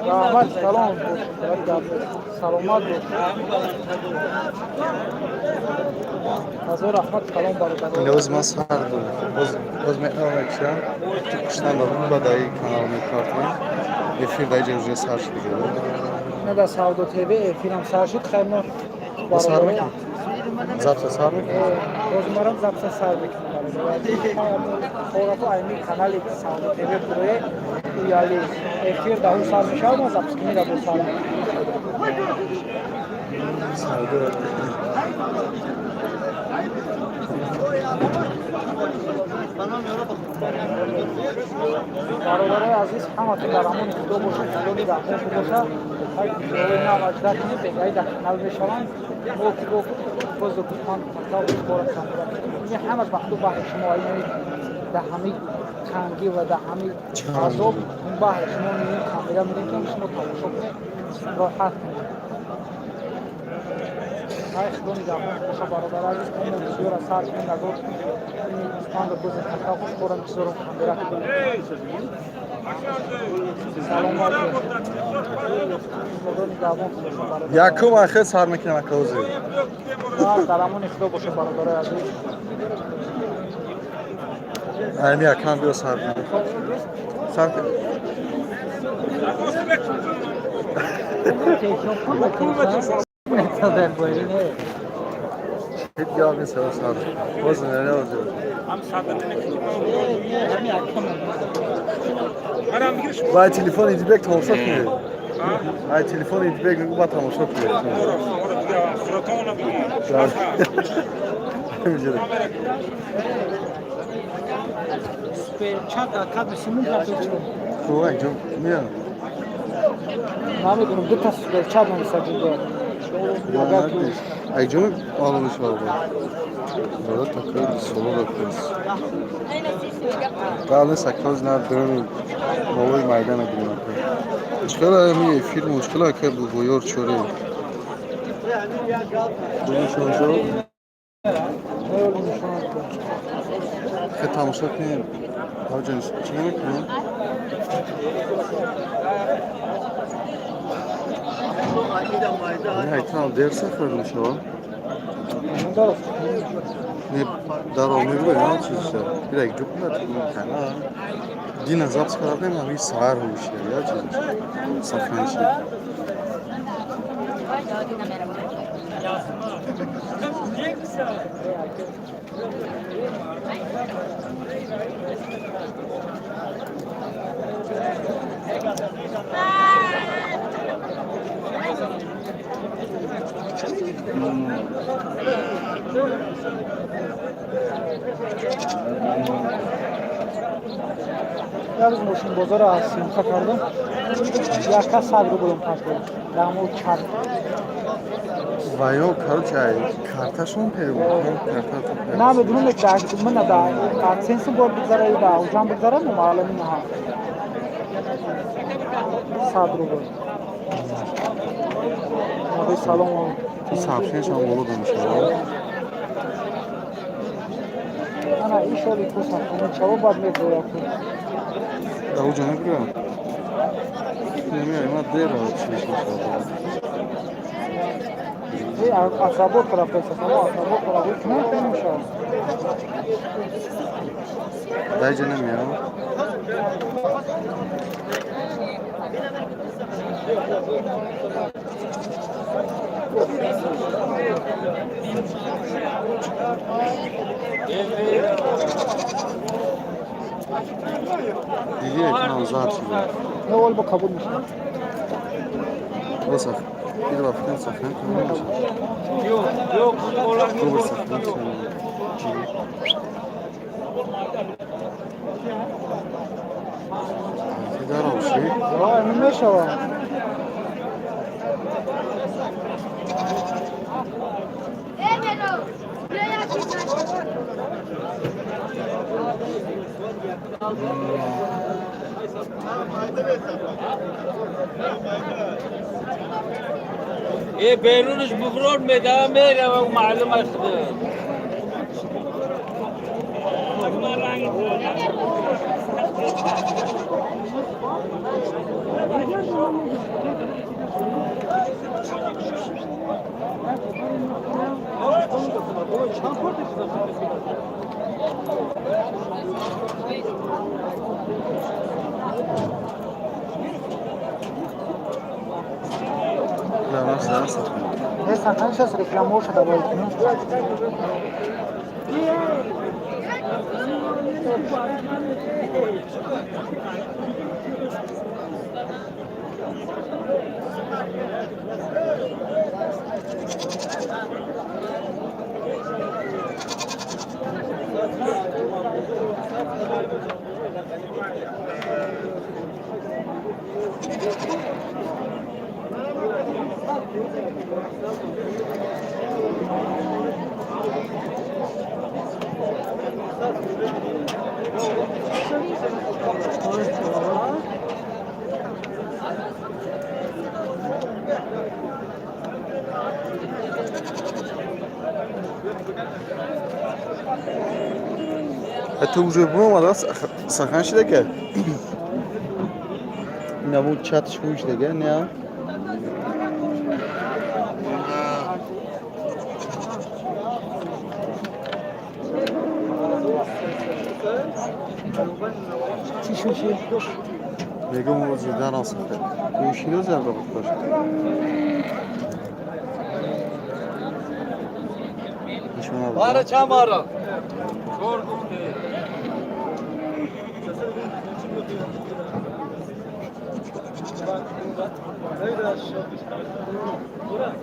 Rahmat salom. Salomat bo'l. Hazır rahmat salom barakatuh. Endi o'zimiz har o'z me'noraga chiqishdan oldin badai kanalini tortib efirdagi уже sarf qilgan. Ne da Savdo TV film sarşit xaymo Basar mı ki? Zapsa sar mı ki? Rozmaram zapsa sardık. Sonra aynı kanal Savdo TV buraya uyarlı. Efir dahu sarmış ama zapskini de bu sarmış. Savdo. برادر عزیز همه درامون دو باشه کلونی داخل باشه اینا واجدات نه بگای در کانال بشوند موقع باز کوپان تا بخورم این همه محدود به شما این در همه خانگی و در همه عذاب اون به شما این کاملا میگم شما تماشا کنید راحت های خلونی داخل باشه برادر عزیز اون بسیار ساعت من نگو اسپان رو بزن تا بخورم بسیارم کاملا Yakım axir sarmakina makaozi. Salamon iflo boşa baradara yazdı. Aynı yakam bir sarmak. Sark. Hep yağın sana sark. Bozun ne olacak? Vay telefon idibek tavşak mı? Vay telefon idibek mi bu tavşak mı? Çanta kadar simun kadar. Doğru canım. Ne ya? Nami bunu bir tas süper çanta mesajında. Ay canım almış var bu. Burada takıyoruz, solu bakıyoruz. Daha ne sakız ne durum boy maydana gidiyor. Çıkara mi film çıkara ki bu boyor çöre. Bunu şu. Ne olmuş şu an? Ki tamşak ne? Hocam çıkmak mı? Ne haytan derse fırmış o. Ne dar olmuyor böyle ne çizse. Bir dakika çok mu kana? Din azap çıkardı ama bir sağır olmuş ya çizmiş. Safran şey. Yalnız moşun bozara asım kakardım. Yaka sabrı bulun taşlı. Damul çar. Vayo karçay. Kartaşon peru. Ne be bunun ekdaştım mı da sensin bol buzara da hocam buzara mı malum ha. Sabrı bul. Abi salon ol. Safran şan bolu demiş o. Ana iş oluyor bu safran. Çabuk badme koyuyor. Davu canı biliyor. Bilmiyorum ama der o şey. Akraba taraftaysa ama akraba tarafı kime yapıyormuş o? Dayı canım ya. Dedi ya kanal zaten. Ne ol bu kabulmüş? Bu saf. Bir bakın safran kanalmış. Yok. Bu safran kanalmış. Dar o şey. Ya emin ne şava? ايه بيرونش بفرور مدامير ومعلومة خدر Ulan nasıl nasıl? Ne sakınca reklam olsa da böyle. Hatta уже bulamadan sakan şey de gel. Ne bu çatış bu işte gel ne ya? چی شو چی؟ Mega mu zidane nasıl? Bu işi ne zaman bakıyor? Nişana Bana bak. çam ara.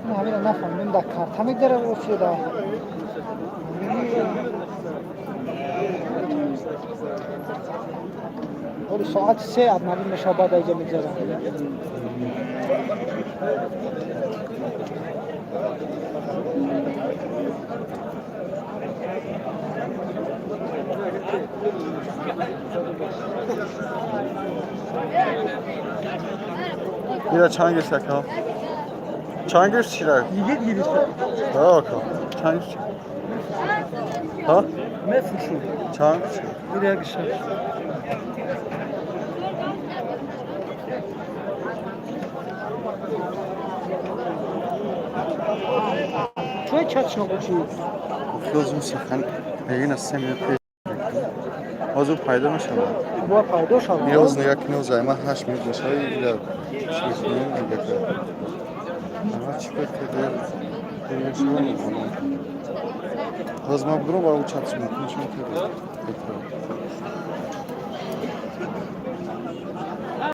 نه همین نفهمیدم در کارت همی داره و چی داره ولی ساعت 3 ادنبی مشابه دیگه میذارم Bir de çan girsek ha. Çan girsek. دیگه دیگه Ha bakalım. Çan girsek. Ha? مفروشی Çan girsek. دیگه گشت توی چتشو بچی Gözüm sakan. Yine semiyor pek. Az o payda mı şama? با پایدو شما Biraz ne yak ne uzay ma haş mı mesela ile şey ne diye. Ama çıkıp gider. Bir şey var mı? Hızma bunu var uçak mı? Konuşmak yok.